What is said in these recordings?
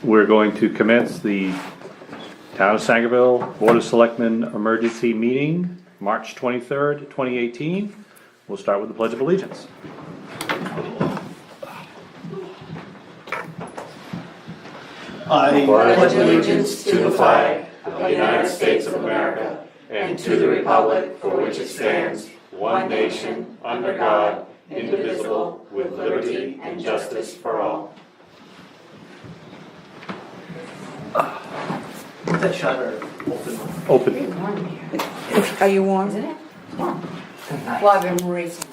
We're going to commence the Town of Sangerville Board of Selectmen Emergency Meeting, March 23rd, 2018. We'll start with the Pledge of Allegiance. I pledge allegiance to the flag of the United States of America and to the republic for which it stands, one nation, under God, indivisible, with liberty and justice for all. Put that shutter open. Are you warm? Isn't it? Well, I've been racing.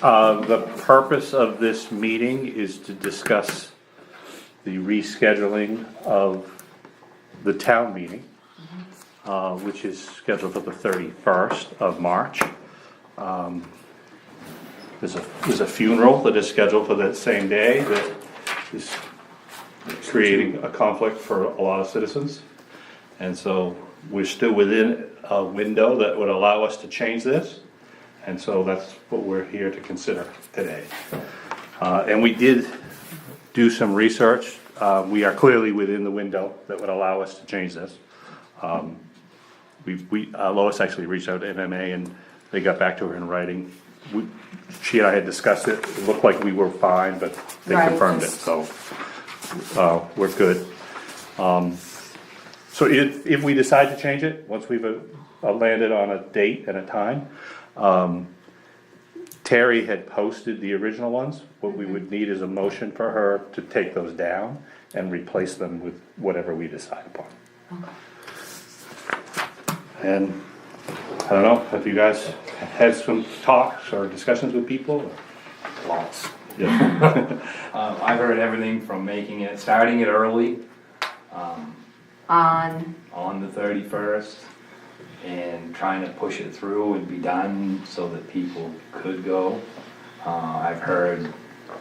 The purpose of this meeting is to discuss the rescheduling of the town meeting, which is scheduled for the 31st of March. There's a funeral that is scheduled for that same day that is creating a conflict for a lot of citizens. And so we're still within a window that would allow us to change this. And so that's what we're here to consider today. And we did do some research. We are clearly within the window that would allow us to change this. Lois actually reached out to MMA and they got back to her in writing. She and I had discussed it. It looked like we were fine, but they confirmed it, so we're good. So if we decide to change it, once we've landed on a date and a time, Terry had posted the original ones. What we would need is a motion for her to take those down and replace them with whatever we decide upon. Okay. And I don't know, have you guys had some talks or discussions with people? Lots. Yeah. I've heard everything from starting it early, on the 31st, and trying to push it through and be done so that people could go. I've heard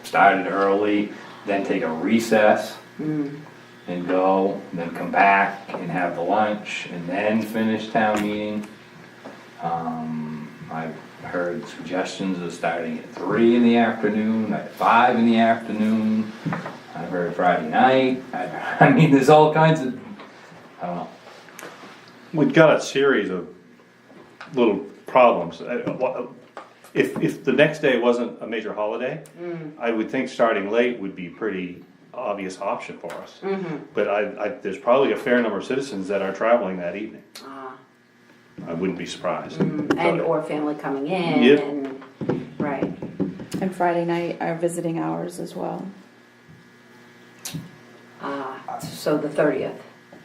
started early, then take a recess and go, and then come back and have the lunch, and then finish town meeting. I've heard suggestions of starting at 3 in the afternoon, at 5 in the afternoon. I've heard Friday night. I mean, there's all kinds of, I don't know. We've got a series of little problems. If the next day wasn't a major holiday, I would think starting late would be a pretty obvious option for us. But there's probably a fair number of citizens that are traveling that evening. I wouldn't be surprised. And or family coming in. Yep. And, right. And Friday night are visiting hours as well. So the 30th.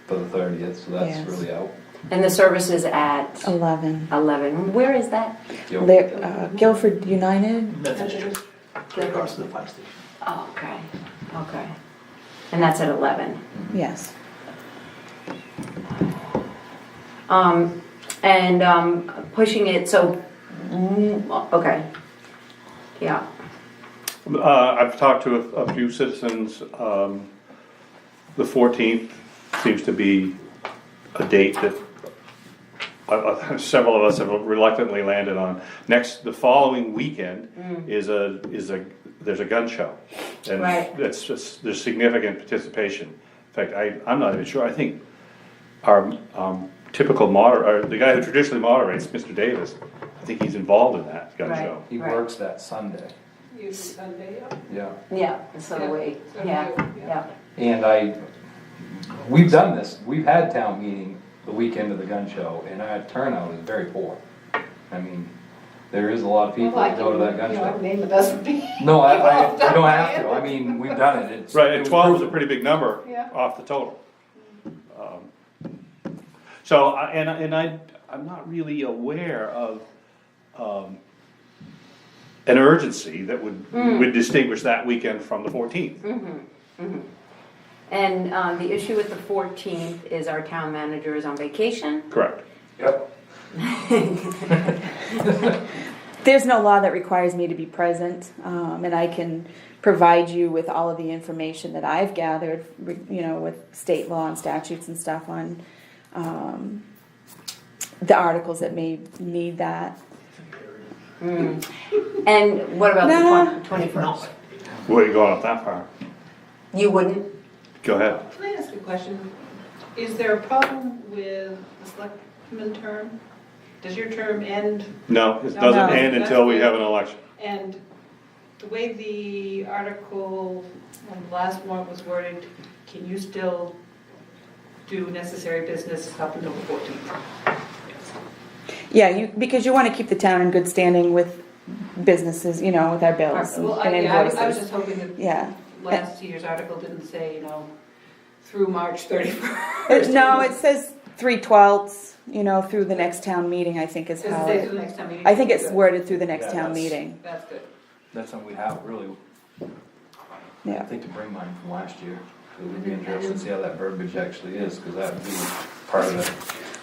For the 30th, so that's Yes. really out. And the service is at 11. 11. Where is that? Guilford United. Methodist Church, right across from the fire station. Oh, okay. Okay. And that's at 11. Yes. Pushing it, so, okay. Yeah. I've talked to a few citizens. The 14th seems to be a date that several of us have reluctantly landed on. The following weekend there's a gun show, and Right. there's significant participation. In fact, I'm not even sure. I think our typical the guy who traditionally moderates, Mr. Davis, I think he's involved in that gun Right. show. He Right. works that Sunday. Usually Sunday, Yeah. Yeah, so do we. Yeah, yeah. And we've done this. We've had town meeting the weekend of the gun show, and our turnout is very poor. I mean, there is a lot of people that go to that gun show. name the best would be. No, I don't have to. I mean, we've done it. It's Right, and 12 is a pretty big number Yeah. off the total. So, I'm not really aware of an urgency that would distinguish that weekend from the 14th. And the issue with the 14th is our town manager is on vacation. Correct. Yep. There's no law that requires me to be present, and I can provide you with all of the information that I've gathered, with state law and statutes and stuff on the articles that may need that. And what about the 21st? Where are you going up that far? You wouldn't? Go ahead. Can I ask a question? Is there a problem with the selectman term? Does your term end? No, it No. doesn't No. end until we have an election. And the way the article on the last warrant was worded, can you still do necessary business up until the 14th? Yeah, because you want to keep the town in good standing with businesses, with our bills Well, and I was invoices. just hoping that Yeah. last year's article didn't say, through March 31st. No, it says 3/12, through the next town meeting, I think is Does it how say to it, the next time meeting? I think it's Good. worded through the next Yeah, town that's- meeting. That's good. That's something we have really, I Yeah. think to bring mine from last year. It would be interesting to see how that verbiage actually is, because that would be part of it.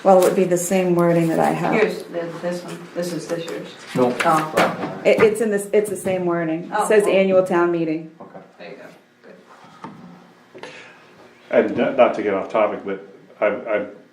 Well, it would be the same wording that I have. Here's this one. This is this yours. No. Oh. It's in this, it's the same wording. Oh. It says annual town meeting. Okay. There you go. Good. And not to get off topic, but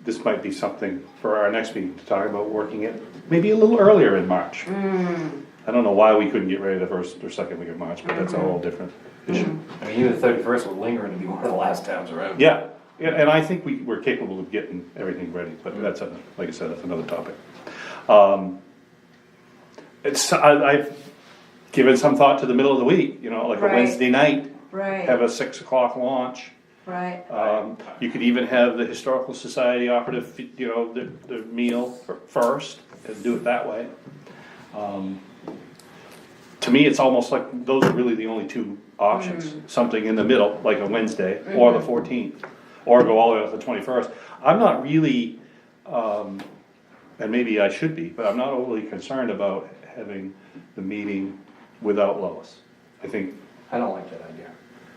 this might be something for our next meeting to talk about working it maybe a little earlier in March. I don't know why we couldn't get ready the first or second week of March, but that's a whole different issue. I mean, even the 31st would linger and be one of the last times around. Yeah, and I think we're capable of getting everything ready, but that's, like I said, that's another topic. I've given some thought to the middle of the week, like a Right. Wednesday night, Right, have a 6 o'clock launch. right. You could even have the Historical Society operative, the meal first, and do it that way. To me, it's almost like those are really the only two options. Something in the middle, like a Wednesday, or the 14th, or go all the way up to the 21st. I'm not really, and maybe I should be, but I'm not overly concerned about having the meeting without Lois. I think I don't like that idea.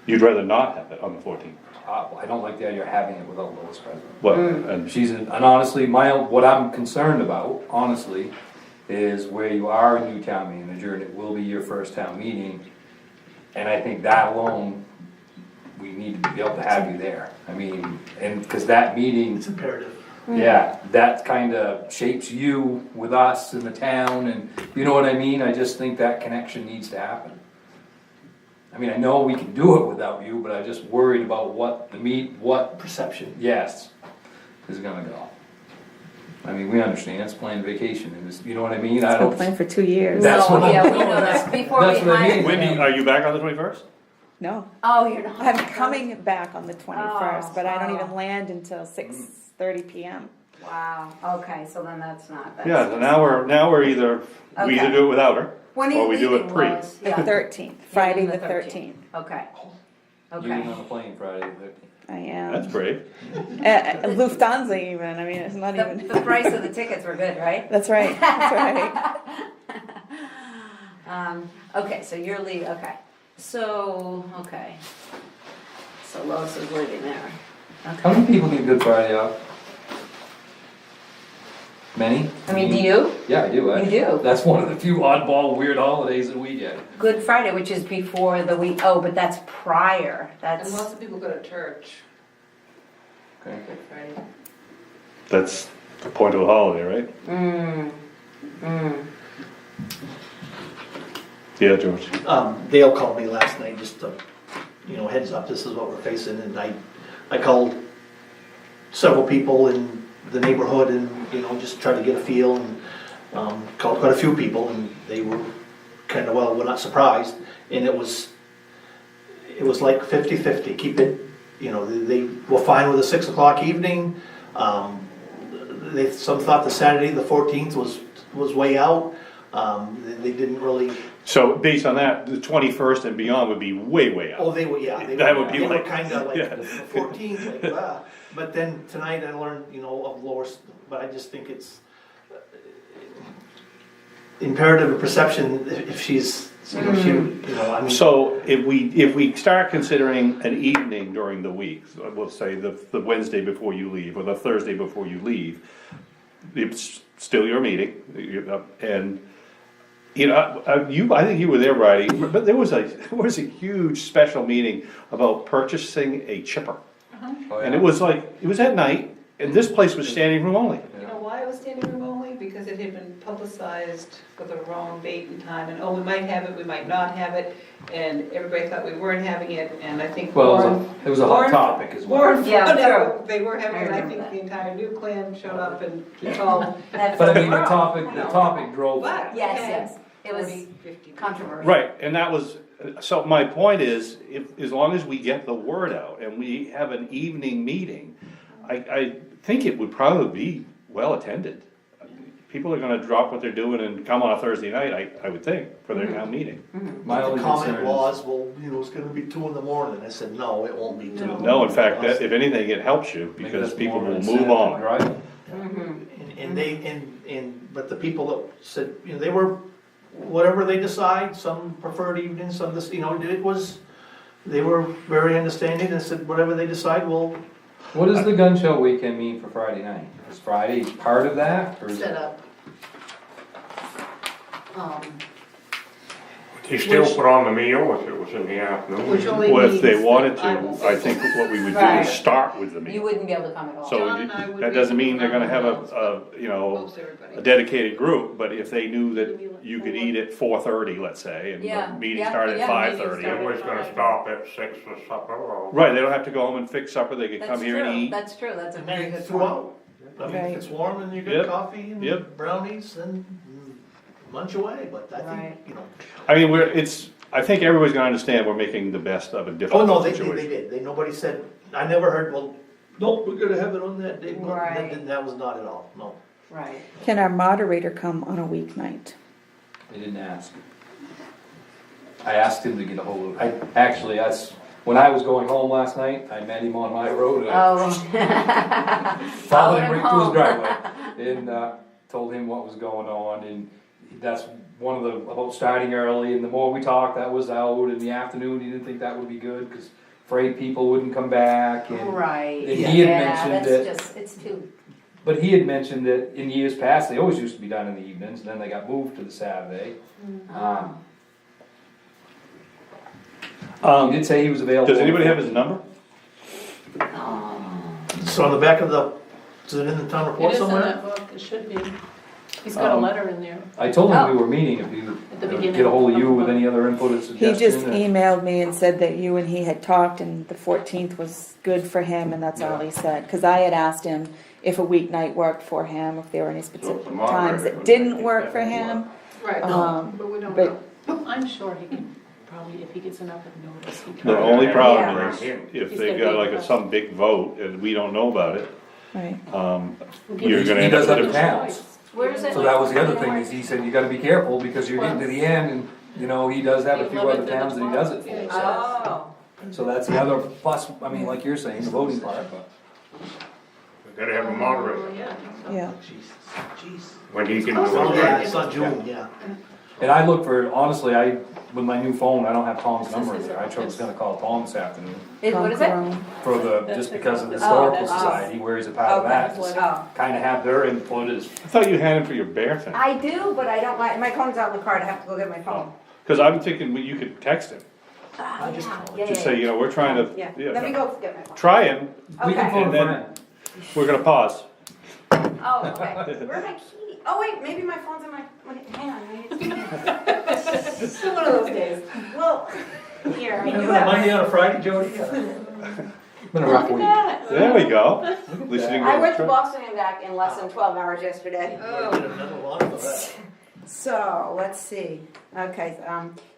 you'd rather not have it on the 14th. I don't like the idea of having it without Lois present. Well, and And honestly, what I'm concerned about, honestly, is where you are a new town manager and it will be your first town meeting. And I think that alone, we need to be able to have you there. I mean, and because that meeting, It's imperative. yeah, that kind of shapes you with us in the town and you know what I mean? I just think that connection needs to happen. I mean, I know we can do it without you, but I'm just worried about what Perception. yes, is gonna go. I mean, we understand, it's planned vacation, and it's, you know what I mean? I It's been don't. planned for 2 years. That's No, what I'm yeah, we doing. know that before That's we what I mean. hired Wendy, them. are you back on the 21st? No, Oh, you're not. I'm coming back on the 21st, but I don't Oh. even land until 6:30 p.m. Wow, okay, so then that's not. Yeah, so now we're either, we either Okay. do it without her, When are you or we do it leaving, pre. Lois? The Yeah. 13th, Friday Leaving the 13th. Okay. You Okay. on the plane Friday, the 13th. I am. That's brave. Lufthansa even, I mean, it's not even. The price of the tickets were good, right? That's right, that's right. Okay, so you're leaving, okay. So, okay. So Lois is leaving there. How many people get Good Friday off? Many? I mean, do you? Yeah, I do, actually. do? That's one of the few oddball, weird holidays that we get. Good Friday, which is before the week, oh, but that's prior, And that's, lots of people go to church. Okay. Good Friday. That's the point of the holiday, right? Yeah, George. Dale called me last night, just to, heads up, this is what we're facing, and I called several people in the neighborhood and, just try to get a feel, and, called quite a few people, and they were kinda, well, we're not surprised, and it was like 50-50, keep it, they were fine with a 6 o'clock evening, some thought the Saturday, the 14th was way out, they didn't really. So based on that, the 21st and beyond would be way, way Oh, out. they were, yeah. That would be they like- were kinda like yeah. the 14th, like, ah. But then tonight I learned, of Lois, but I just think it's imperative of perception if she's, I mean. So if we start considering an evening during the week, so we'll say the Wednesday before you leave, or the Thursday before you leave, it's still your meeting, and, I think you were there, Bridie, but there was a huge special meeting about purchasing a chipper. Oh, And yeah. it was at night, and this place was standing room only. You know why it was standing room only? because it had been publicized for the wrong date and time, and, oh, we might have it, we might not have it, and everybody thought we weren't having it, and I think Well, Warren. it was a hot Warren- topic as well. Warren Yeah, found out true. they were having I it, and I remember think that. the entire new clan showed up and told. That's But I mean, the wrong. topic drove But that. Yes, again, yes, it was 40, 50 controversial. Right, and that was, so my point is, if, as long as we get the word out and we have an evening meeting, I think it would probably be well attended. People are gonna drop what they're doing and come on a Thursday night, I would think, for their town meeting. My The only comment concern was, well, you know, it's gonna be 2 in the morning. I said, no, it won't be 2. No, in fact, that, if anything, it helps you, maybe because that's people more will incentive move to on. drive. And they, but the people that said, you know, they were, whatever they decide, some preferred evenings, some this, you know, it was, they were very understanding and said, whatever they decide, well, What does the gun show weekend mean for Friday night? Is Friday part of that, or is Set it? up. You still put on the meal if it was in the afternoon? Which only Well, if they means wanted that I will to, I be- think what we would do Right. is start with the You meeting. wouldn't be able to come at all. So John and I would that be doesn't mean they're gonna have around you know, Most everybody. a dedicated group, but if they knew that you could eat at 4:30, let's say, and Yeah, the meeting yeah, started at yeah, 5:30. Everybody's gonna stop at 6 for supper or? Right, they don't have to go home and fix supper, they could That's come here and true, eat. that's true, that's a very and good point. throughout. I mean, Right. if it's warm and you Yep. get coffee and Yep. brownies, then munch away, but I Right. think, you know. I mean, I think everybody's gonna understand we're making the best of a Oh, no, difficult they situation. did, nobody said, I never heard, well, nope, we're gonna have it on that day. No, Right. that was not at all, no. Right. Can our moderator come on a weeknight? They didn't ask. I asked him to get a hold of, that's, when I was going home last night, I met him on my road, and I Oh. followed him him right to his home. driveway, and, told him what was going on, and that's one of the, about starting early, and the more we talked, that was out in the afternoon, he didn't think that would be good, cause afraid people wouldn't come back, and. Right. And he had Yeah, mentioned that's that- just, it's too, But he had mentioned that in years past, they always used to be done in the evenings, and then they got moved to the Saturday. He did say he was available. Does anybody have his number? So on the back of the, is it in the town It report is in somewhere? that book, it should be. He's got a letter in there. I told him Oh. we were meeting, if he At the would beginning get a hold of you of with the any other input or He suggestion. just emailed me and said that you and he had talked and the 14th was good for him and that's all he said. Cause I had asked him if a weeknight worked for him, if there were any specific the moderator times that would didn't make work that for one him. Right, but we don't but- know. I'm sure he can, probably, if he gets enough of notice, he The can. only problem Yeah. is, if He's they've gonna got be- like some big vote and we don't know about it, Right. you're gonna He end up does with have a the different. towns. where is it? So that was the other thing, is he said, you gotta be careful, because you're getting to the end, and, you know, he does have a few other towns that he does it for, so. Oh, So that's the other plus, I mean, like you're saying, the voting part, but. We gotta have a moderator, Yeah. Jesus, jeez. when he can. Oh, yeah, it's not June, yeah. And I look for, honestly, with my new phone, I don't have Tom's number in there, I was gonna call Tom this afternoon. what is it? For just because of the Oh, historical that's- society, where he's a part of Okay. that, just Oh. kinda have their input as. I thought you had him for your bear thing. I do, but I don't, my phone's out in the car, I have to go get my phone. Cause I'm thinking you could text him, I just call it. just say, you know, we're trying to, Yeah, let me go get my phone. try him, We can Okay. phone a And then- friend. we're gonna pause. Oh, okay. Where's my key? Oh, wait, maybe my phone's in my, hang on, it's one of those days. Well, here, I do have Monday my. on a Friday, Jody? Been a rough week. There we go. At least you didn't I go went to try- Boston and back in less than 12 hours yesterday. Get another one for that. So, let's see. Okay,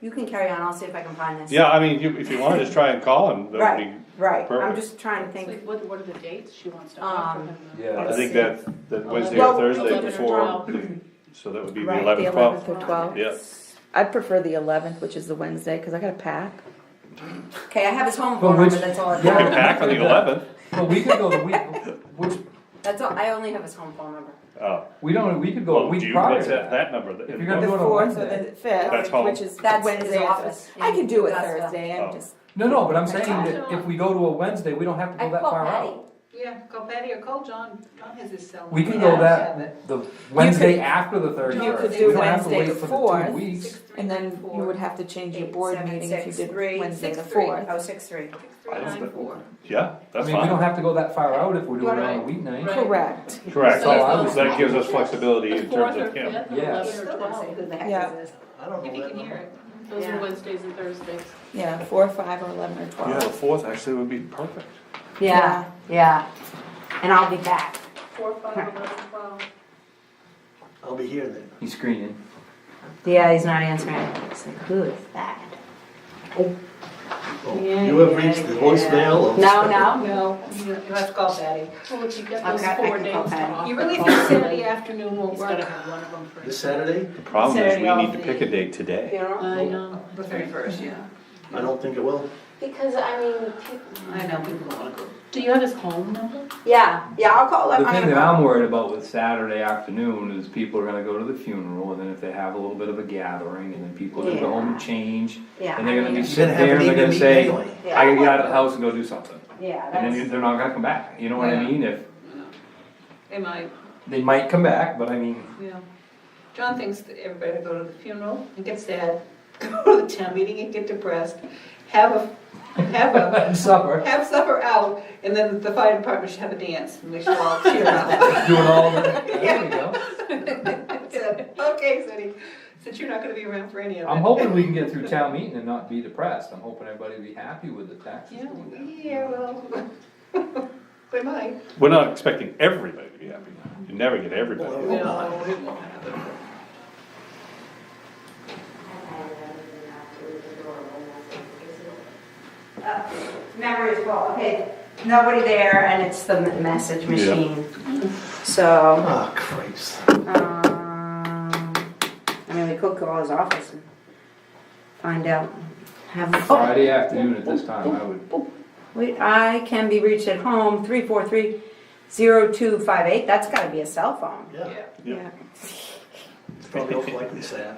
you can carry on, I'll see if I can find this. Yeah, I mean, if you wanna just try and call him, that would Right, right. I'm perfect. just trying to It's think. like, what are the dates she wants to offer him? Yeah, I think that Wednesday Well, or Thursday 11 or before, 12. so that would be the Right, 11th, the 12th. 11th or 12th. Yeah. I'd prefer the 11th, which is the Wednesday, because I gotta pack. Okay, I have his home But phone number, which- that's all I You can have. pack on the 11th. But we could go the week, which, That's all, I only have his home phone number. Oh, we could go a well, week do you, prior what's to that, that. that number? If you're gonna The do it on 4th or Wednesday. the 5th, That's home. which is That's his Wednesday. office. I could do it Augusta. Thursday, Oh. I'm just, No, but I'm saying that if we go to a Wednesday, we don't have to I go that called far Patty. out. Yeah, call Patty or call John. John has his cell. We can number. go that, the Wednesday after the You 31st. could We do don't have to Wednesday wait the for the 4th. 2 weeks. And then you would have to change your board meeting if you did Wednesday the 6-3. 4th. Oh, 6-3. I don't 6-3-9-4. Yeah, I that's mean, we don't fine. have to go that far out if we're doing it on a Right. weeknight. Right. Correct. Correct, So I was- that gives us flexibility The in 4th terms or of him. 5th, or Yes. 11 or Still don't say 12. who the heck Yeah. this is. I don't If know you that can hear number. it. Those Yeah. are Wednesdays and Thursdays. Yeah, 4, 5, or 11, or Yeah, the 12. 4th actually would be perfect. Yeah, yeah. And I'll be back. 4, 5, 11, 12. I'll be here then. He's screening. Yeah, he's not answering. It's like, who is that? Oh, Yeah, you have yeah, reached the yeah. voicemail of. No, no. No, you have to call Patty. Well, if you get Okay, those I 4 can days call to Patty. offer. You really think Saturday afternoon won't He's gotta work? have one of them for This Saturday? The problem is Saturday we off need to the- pick a date today. I know. The 31st, yeah. I don't think it will. Because, I mean, I know, people don't wanna go. Do you have his home number? yeah, I'll call. The thing that I'm worried about with Saturday afternoon is people are gonna go to the funeral, and then if they have a little bit of a gathering, and then people are gonna go home and change, Yeah, and they're gonna be You're sitting gonna have there, an and they're evening gonna meeting say, anyway. I gotta get out of the house and go do something. Yeah, And then that's, they're not gonna come back, you know what I Yeah. mean? If, They might, they might come back, but I mean, yeah. John thinks that everybody to go to the funeral and get sad, go to the town meeting and get depressed, have supper, supper out, and then the fire department should have a dance, and we should all cheer up. doing all the, there we go. Said, okay, Cindy, since you're not gonna be around for any of it. I'm hoping we can get through town meeting and not be depressed. I'm hoping everybody will be happy with the taxes Yeah, going down. yeah, well, they might. We're not expecting everybody to be happy. You never get everybody. Well, happy. No, it won't happen. memory is full, okay, nobody there, and it's the message machine. So, Ah, Christ. I mean, we could call his office and find out. Friday afternoon at this time, I would, I can be reached at home, 343-0258, that's gotta be a cell phone. Yeah, Yeah. it's probably most likely sad.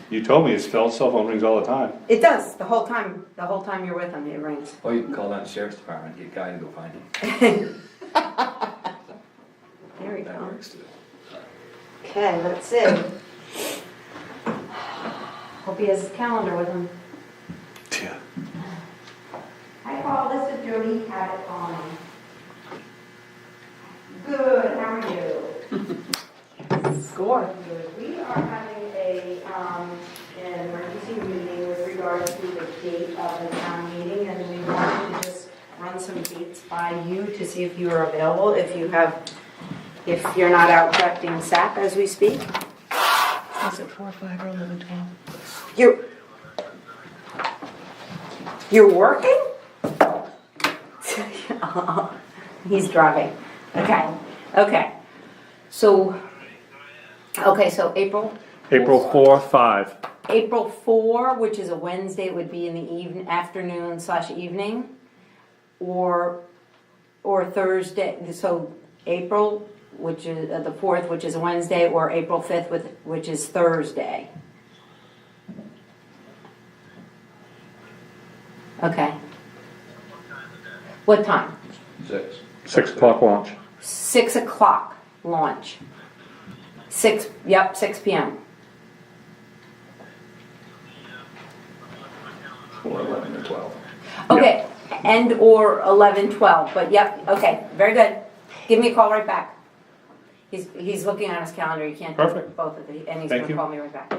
You told me his cell phone rings all the time. It does, the whole time you're with him, it rings. or you can call down the sheriff's department, get Guy to go find him. There we That go. works too. Okay, let's see. Hope he has his calendar with him. Yeah. Hi Paul, this is Jody Cabot calling. Good, how are you? Score. Good. We are having an emergency meeting with regard to the date of the town meeting, and we wanted to just run some dates by you to see if you are available, if you're not out collecting sap as we speak. Is it 4, 5, or 11, 12? You're working? He's driving. Okay. So April 4, 5. April 4, which is a Wednesday, would be in the afternoon/evening, or Thursday. So April, which is the 4th, which is a Wednesday, or April 5th, which is Thursday. Okay. What time? 6. 6 o'clock launch. 6 o'clock launch. 6 p.m. Or 11 or 12. Okay, and or 11, 12, but yep, okay, very good. Give me a call right back. He's looking on his calendar, you can't do Perfect. both of the, and he's Thank gonna you. call me right back.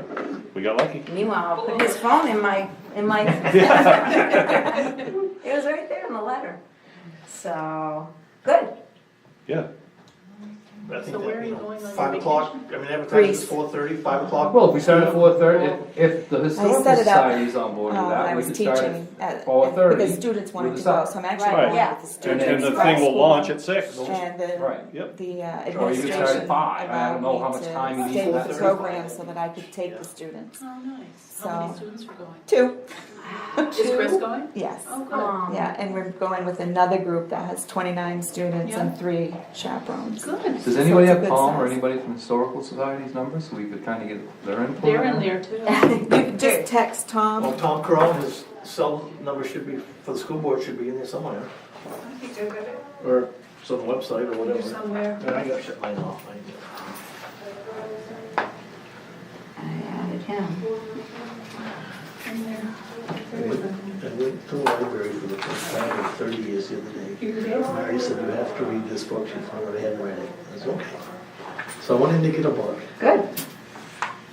We got lucky. Meanwhile, I'll put his phone in my, it was right there in the letter. So, good. Yeah. I think So where that, are you you know, going on your 5 o'clock, vacation? I mean, advertise Greece. is 4:30, 5 o'clock. Well, if we start at 4:30, if the historical set it up, society's on board with I that, we was could start teaching at at, 4:30. because students wanted with to the go, supper. so I'm actually Right, going yeah. with the And students. then the from thing will school launch at 6. And the, Right. Yep. the Or you could administration start at 5. I don't know how allowed much me time you to need stay for with that. the program so that I could take the students. Oh, nice. So- How many students are going? 2. Is Chris going? Yes. Oh, good. Yeah, and we're going with another group that has 29 students Yeah. and 3 chaperones. Good. Does anybody it's a have good Palm or size. anybody from Historical Society's number so we could kind of get their input? They're on in it? there too. You can just text Well, Tom. Tom Crone, his cell number should be, for the school board, should be in there somewhere. I think I've got it Or it's on the website or here whatever. somewhere. And I gotta shut mine off. I added him. I went to the library for the first time in 30 years the other day. Mary said, you have to read this book. She found out I hadn't read it. I said, okay. So I went in to get a book, Good. and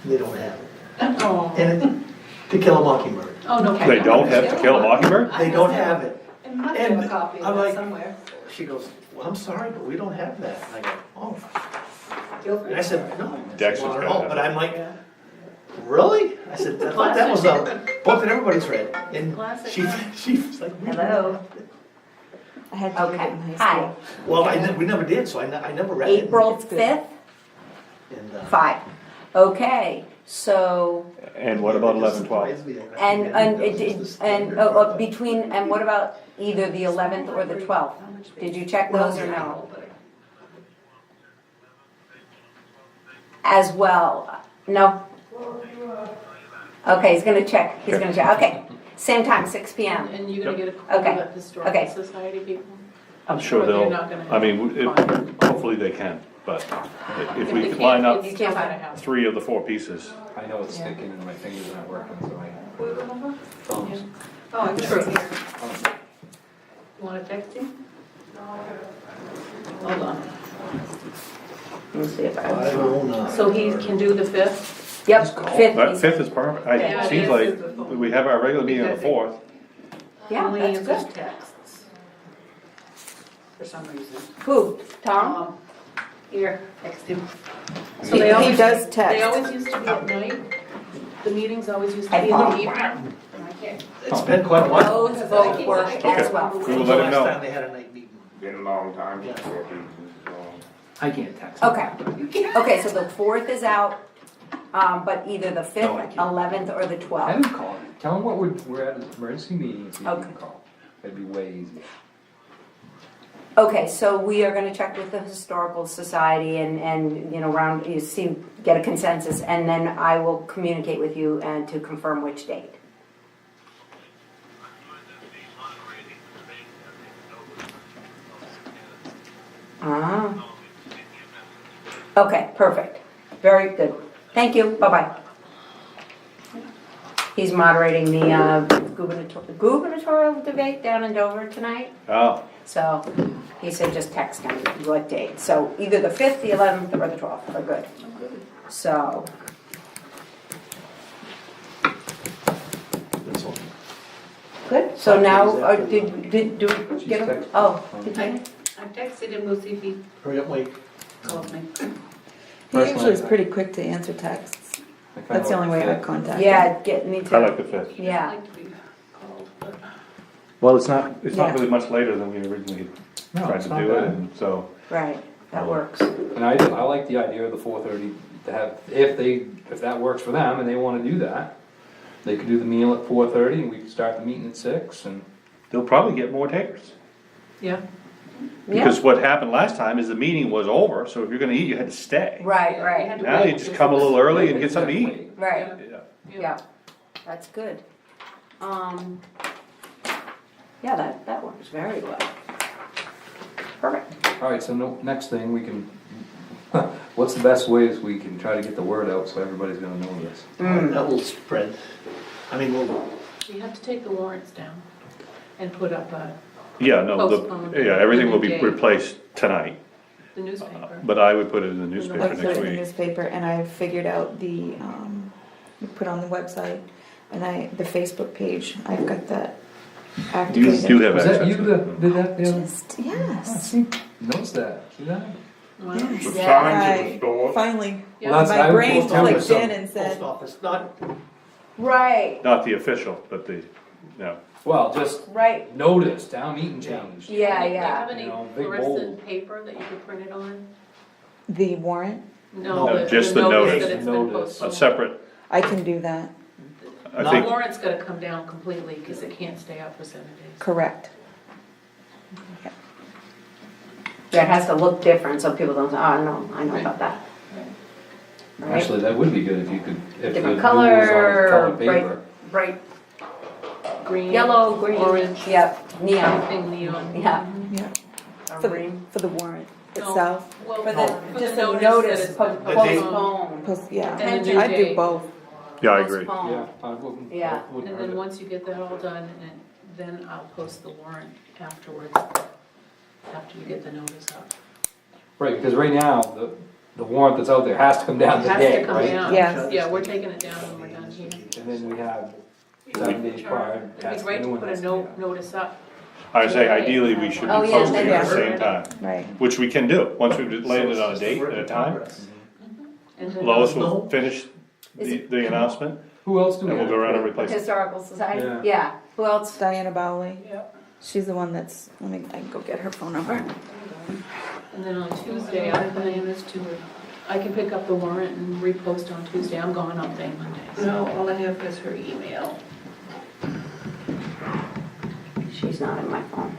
they don't have it. Oh. And To Kill a Mockingbird. Oh, no. They don't have To Kill a Mockingbird? They don't have it. I must have And a copy I'm of like- it somewhere. She goes, well, I'm sorry, but we don't have that. And I go, oh. Feel free. And I said, no. Dexter's Well, got no, it. but I'm like, really? I said, I thought that was a book that everybody's read. And she was like, we don't Hello. have it. I had to read Okay, it in high hi. school. Well, we never did, so I never read it. April 5th, And, 5. Okay, so, And what about 11, 12? and what about either the 11th or the 12th? Did you check those or no? As well, no? Okay, he's gonna check, okay. Same time, 6 PM. And you're gonna get a Okay. copy of the Okay. Historical Society people? I'm sure Or they're they'll, not gonna I mean, find hopefully they can, but if If we they could can't, line up if you can't find a house. 3 of the 4 pieces. I know it's sticking and my fingers aren't working, so I. Thumbs. Oh, I got it here. Oh, You wanna text him? Hold on. Let me see if I. 509. So he can do the 5th? Yep, That 5th, 5th is perfect. Yeah, It seems it like is. we have our regular meeting on the 4th. yeah, Only that's answers good. texts. For some reason. Who, Tom? Here, text him. So He they always, does they text. always used to be at night. The meetings always used to At be in the home. evening. It's been quite a while. Those both work as well. We will let him Last know. time they had a night meeting. Been a long time. Yeah. I can't text. Okay, okay, so the 4th is out, but either the No, I 5th, can't. 11th, or the Have 12th. him call. Tell him what we're at an emergency meeting, and see if he Okay. can call. That'd be way easier. Okay, so we are gonna check with the Historical Society and, you know, get a consensus, and then I will communicate with you and to confirm which date. Ah. Okay, perfect. Very good. Thank you, bye-bye. He's moderating the gubernatorial debate down in Dover tonight. Oh, So he said just text him what date. So either the 5th, the 11th, or the 12th are good. So, That's all. good. So now, did you get a, She's oh, texting. did you? I texted him, we'll see if he Hurry up, Mike. calls me. He usually is pretty quick to answer texts. I kinda That's the only way like I the contact him. Yeah, get me I too. like the 5th. He Yeah. doesn't like to be called, but. Well, it's not Yeah. really much later than we originally No, tried it's to not do it, bad. and so. Right, that works. And I like the idea of the 4:30 to have, if that works for them and they wanna do that, they could do the meal at 4:30 and we could start the meeting at 6 and. They'll probably get more takers. Yeah. Yeah, Because what happened last time is the meeting was over, so if you're gonna eat, you had to stay. right, We right, had to Now wait. you just come a little early and get something to eat. Exactly. right, Yeah. yeah. That's good. Yeah, that works very well. Perfect. Alright, so next thing we can, what's the best ways we can try to get the word out so everybody's gonna know this? That will spread. I mean, we'll, You have to take the warrants down and put up Yeah, no, Postpone everything will be the date. replaced tonight, the newspaper. but I would put it in the I newspaper put it next in the week. newspaper and I figured out the, put on the website and the Facebook page, I've got that You activated. do have Was that you access. that did that? Yeah. Just, yes. See, notes that, see that? Wow. Yes. With Yeah, signs in the I store. finally, Yeah. Well, that's- I my would brain post on clicked there. in and post said, office, not, Right, Not the official, but the, no. Well, just right, notice, town meeting changed. yeah, Do you yeah. have any You know, big fluorescent bold. paper that you could print it on? the warrant, No, No, just the notice. that it's been Notice. A postponed. separate, I can do that, I The think, warrant's gotta come down completely, cause it can't stay up for 7 days. correct. Yeah, it has to look different so people don't say, oh, no, I know Right. about that. Right? Actually, that would be good if you could, if the Different rule was on color, colored bright, paper. bright green. Yellow, green. Orange. Yep, neon, Anything neon. yeah. Yeah, Or for green. the warrant No, itself. Well, For the, just a that notice, it's been The date. postponed. Post, yeah, And the I'd do date. both. Yeah, I agree. Postpone. Yeah. And then once you get that all done, and then I'll post the warrant afterwards, after you get the notice up. Right, because right now, the warrant that's out there has to come down It has today, to come right? down. Yes. Yeah, we're taking it down when we're done here. And then we have 7 days prior. It'd be great to put a notice up. I say ideally, we should be Oh, yeah, posting at the yeah. same time, Right. which we can do, once we've landed on a date at a time. And then- Lois will finish the announcement, Who else do we and we'll have? go around and replace it. Historical Society, Yeah. yeah. Who else? Diana Bowley, Yep. she's the one that's, I can go get her phone number. And then on Tuesday, I plan is to, I can pick up the warrant and repost on Tuesday. I'm gone all day Monday. No, all I have is her email. She's not in my phone.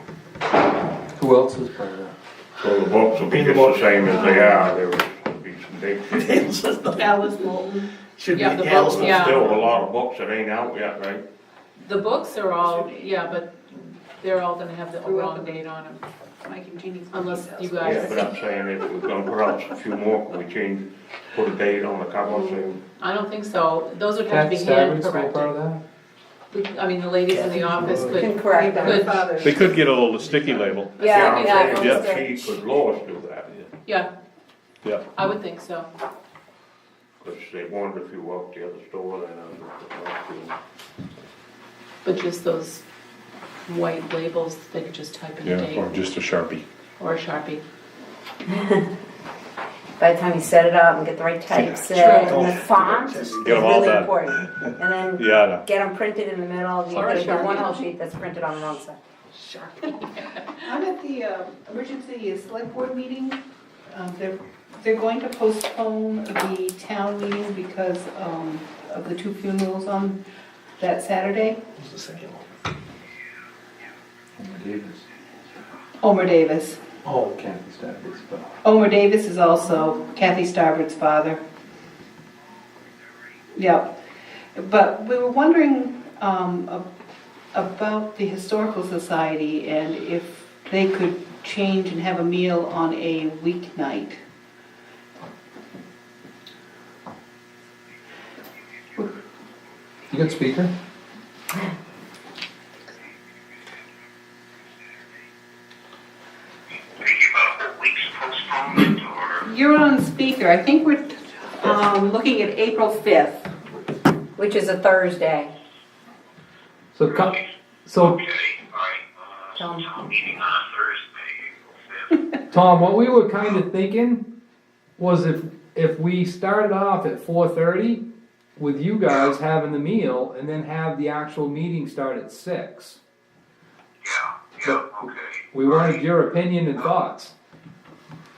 Who else is part of that? So the books will be just the same as they are, there will be some dates. Alice Moulton. Should be Yeah, the Alice. book, yeah. Still a lot of books that ain't out yet, right? The books are all, yeah, but they're all gonna have the wrong date on them, Mike and Jeannie's. unless you Yeah, but guys, I'm saying if we're gonna put out a few more, can we change, put a date on the cover, saying, I don't think so. Those would have to Kathy be hand Stafford's still part of corrected. that? I mean, the ladies in the office Can could, correct them. could, They could get a little sticky label, Yeah, I'm yeah. saying, yeah. she could Lois do that? yeah, yeah. I would think so. Cause they wanted a few out the other store, then I was. But just those white labels, they could just type in a Yeah, or date just a Sharpie. or a Sharpie. By the time you set it up and get the right types True. and the font is Get 'em all really done. important. And then Yeah, I know. get them printed in the middle, you Or a get the one Sharpie. whole sheet that's printed on the wrong side. I'm at the emergency select board meeting. They're going to postpone the town meeting because of the 2 funerals on that Saturday. Who's the second one? Davis. Omer Davis. Oh, Kathy Stafford's, but. Omer Davis is also Kathy Starboard's father. Yep. But we were wondering about the Historical Society and if they could change and have a meal on a weeknight. You got speaker? You're on speaker. I think we're looking at April 5th. Which is a Thursday. So, Tell 'em. Tom, what we were kind of thinking was if we started off at 4:30 with you guys having the meal and then have the actual meeting start at 6. Yeah, okay. We wanted your opinion and thoughts.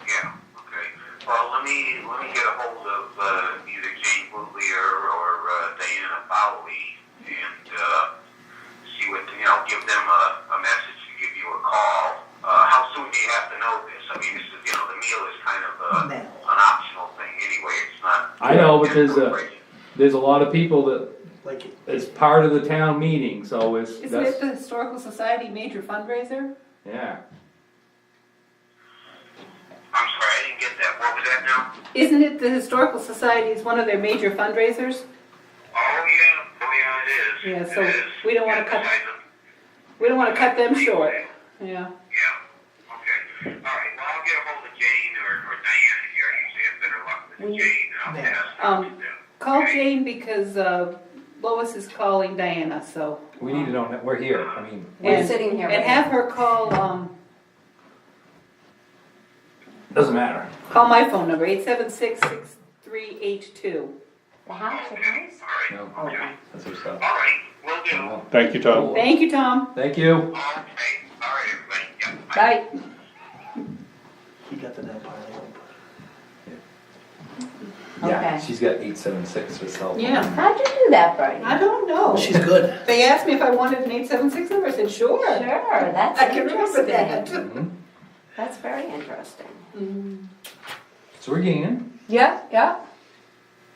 Yeah, okay. Well, let me get a hold of either Jane Woodley or Diana Bowley and see what, give them a message to give you a call. How soon do you have to know this? I mean, this is, the meal is kind of an optional thing anyway. It's not. I know, but there's a lot of people that like it. it's part of the town meeting, so Isn't it the Historical Society major fundraiser? yeah. I'm sorry, I didn't get that. What was that now? Isn't it the Historical Society is one of their major fundraisers? Oh, yeah, it is. Yeah, It so is. we don't wanna cut- Besides them. We don't want to cut them short. Yeah. Yeah, okay. All right, well, I'll get a hold of Jane or Diana here. I usually have better luck with Jane, and I'll ask her to do. Call Okay? Jane because Lois is calling Diana, so. We need to know that we're here. I mean, We're And- sitting here. And right have her call doesn't matter. call my phone number, 876-6382. The house, your house? All right, No, Okay. that's her stuff. all right, will do. Thank you, Tom. Thank you, Tom. Thank you. Okay, all right, everybody. Yeah, bye. Bye. He got the net pile. Yeah, Okay. she's got 876 herself. Yeah. How'd you do that, Brian? I don't know. She's good. They asked me if I wanted an 876 number, I said, sure. Sure, that's I can remember interesting. that. Mhm. That's very interesting. So we're gaining. Yeah, yeah.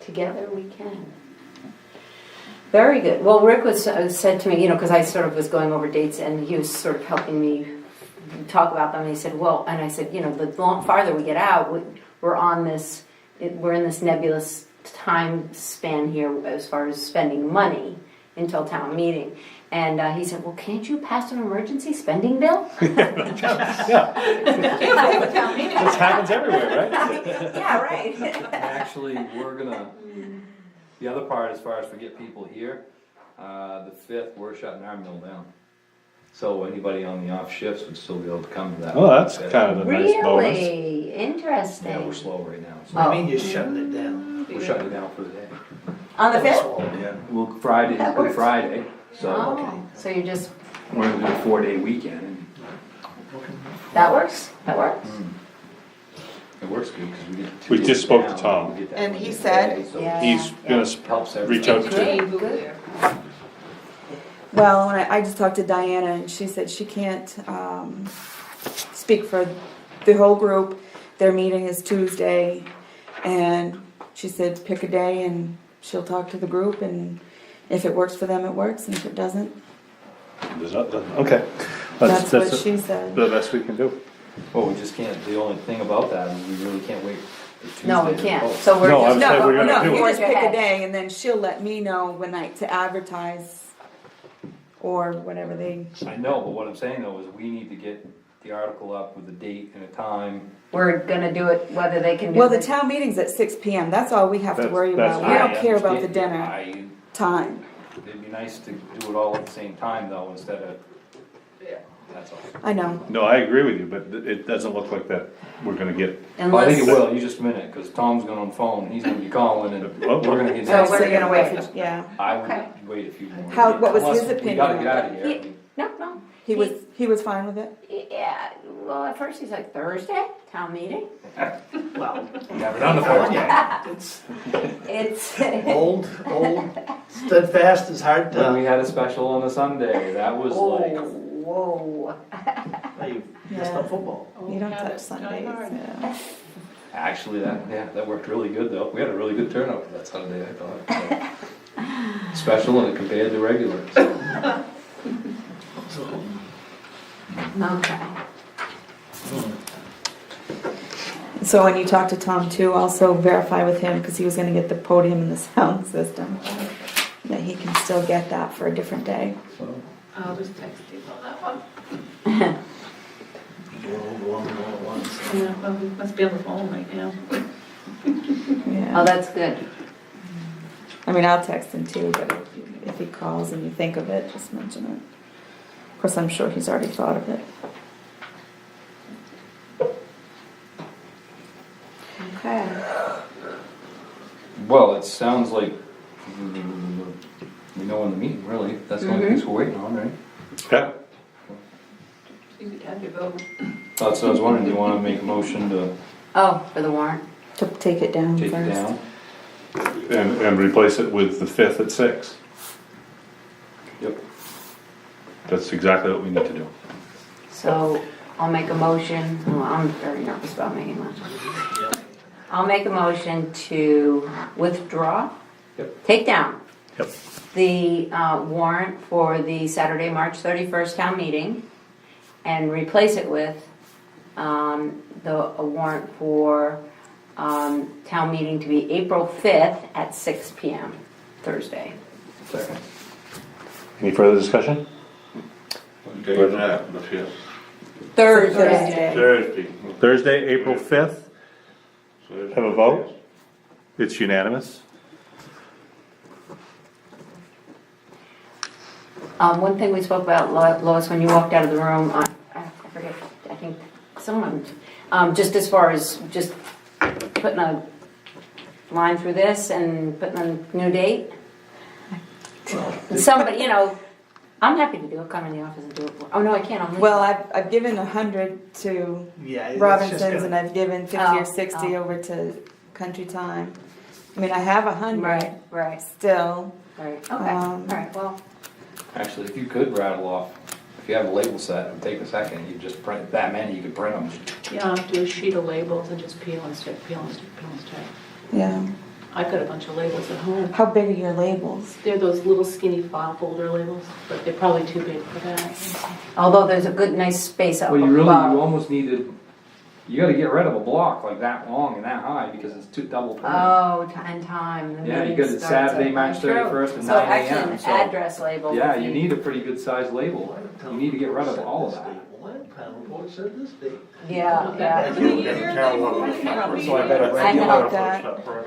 Together we can. Very good. Well, Rick was said to me, because I sort of was going over dates, and he was sort of helping me talk about them. And he said, well, and I said, the farther we get out, we're in this nebulous time span here as far as spending money until town meeting. And he said, well, can't you pass an emergency spending bill? This happens everywhere, right? Yeah, right. Actually, the other part, as far as we get people here, the 5th, we're shutting our mill down. So anybody on the off shifts would still be able to come to that. Oh, that's kind of a nice bonus. Really? Interesting. Yeah, we're slow right now. So I mean, you're shutting it down. we're shutting it down for the day. On the 5th? Yeah, well, Friday is Good Friday, so Oh, so you just, we're gonna do a 4-day weekend. And that works? That works? it works good because we get 2 We days just spoke to down, Tom. we get that And one he day, said- so Yeah. He's gonna helps reach out everybody. to, Good. Well, when I just talked to Diana, and she said she can't speak for the whole group. Their meeting is Tuesday, and she said pick a day and she'll talk to the group, and if it works for them, it works, and if it doesn't, okay. that's what she said. The best we can do. Well, we just can't, the only thing about that is we really can't wait for Tuesday. No, we to can't. vote. So we're No, just. I'm saying we're gonna do You it. just pick a ahead. day, and then she'll let me know when to advertise, or whatever they. I know, but what I'm saying though is we need to get the article up with a date and a time. We're gonna do it whether they can do Well, the it. town meeting's at 6 p.m. That's all we have to That's- worry that's about. We fine. don't care about the understand. dinner time. It'd be nice to do it all at the same time though, instead of, that's all. I know. No, I agree with you, but it doesn't look like that we're gonna get. Well, I think it Unless, will, you just a minute, cause Tom's going on the phone, he's gonna be calling and Oh. we're gonna get. So next. we're gonna wait. Yeah. I Okay. would wait a few more. What was Unless his We opinion gotta on get out of here. I mean, no. He was fine with it. Yeah, well, at first he's like, Thursday, town meeting? Well, Never done it before. it's It's. old, steadfast is hard When we to. had a special on a Sunday, that was like, Whoa. You missed on football. You don't touch Sundays. Yeah. actually, that worked really good though. We had a really good turnout for that Sunday, I thought. So. Special and it compared to regular, so. Okay. So when you talk to Tom too, also verify with him, because he was gonna get the podium and the sound system, that he can still get that for a different day. I'll just text you on that one. Yeah, well, we must be on the phone right now. Oh, Yeah. that's good. I mean, I'll text him too, but if he calls and you think of it, just mention it. Of course, I'm sure he's already thought of it. Okay. Well, it sounds like we know in the meeting, really. That's the only piece we're waiting on, right? Yeah. You could have your vote. That's what I was wondering, do you wanna make a motion to Oh, for the warrant? To take it down take first. it down? And replace it with the 5th at 6. Yep. That's exactly what we need to do. So I'll make a motion. Oh, I'm very nervous about making a motion. I'll make a motion to withdraw, Yep. take down Yep. the warrant for the Saturday, March 31st town meeting and replace it with a warrant for town meeting to be April 5th at 6 p.m. Thursday. Second. Any further discussion? What day is that? The 5th? Thursday. Thursday. Thursday, April 5th. Thursday. Have a vote? It's unanimous. One thing we spoke about, Lois, when you walked out of the room, I forget, I think someone, just as far as just putting a line through this and putting a new date. Somebody, I'm happy to do it, come in the office and do it. Oh, no, I can't, I'm leaving. Well, I've given 100 to Yeah. it's just Robinson's, gonna- and I've given 50 Oh, or 60 oh. over to Country Time. I mean, I have 100 Right, still. right, okay, all Um, right, well, Actually, if you could rattle off, if you have a label set, it would take a second, you just print that many, you could print them. You don't have to do a sheet of labels and just peel and stick, peel and stick, peel and stick. Yeah. I've got a bunch of labels at home. How big are your labels? They're those little skinny file folder labels, but they're probably too big for that. Although there's a good, nice space up Well, you above. almost needed, you gotta get rid of a block like that long and that high because it's double permanent. Oh, and time. the Yeah, you meeting got it starts Saturday, at- March True. 31st at So 9 actually a.m., an so- address label. Yeah, would you be- need a pretty good sized label. You need to get rid of all of that. What, town report said this date? Yeah, yeah. You can tell them it's separate. So I better I know. Separate,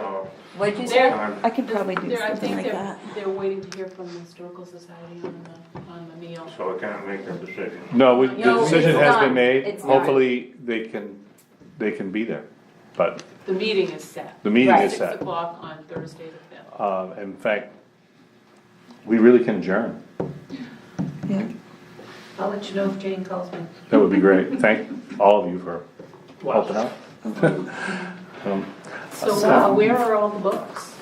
What'd you say? They're- I can probably do I something think like that. they're waiting to hear from the Historical Society on the meal. So I can't make a decision. No, the No, decision it's has done. been made, It's done. hopefully they can be there, but The meeting is set. the meeting Right. is 6 set. o'clock on Thursday the 5th. In fact, we really can adjourn, Yeah. I'll let you know if Jane calls me. that would be great, thank all of you for helping out. So where are all the books?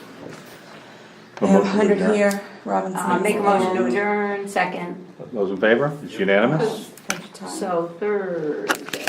I have 100 here, Robinson. Make a motion to adjourn, second. Those in favor, it's unanimous. Bunch of time. So Thursday.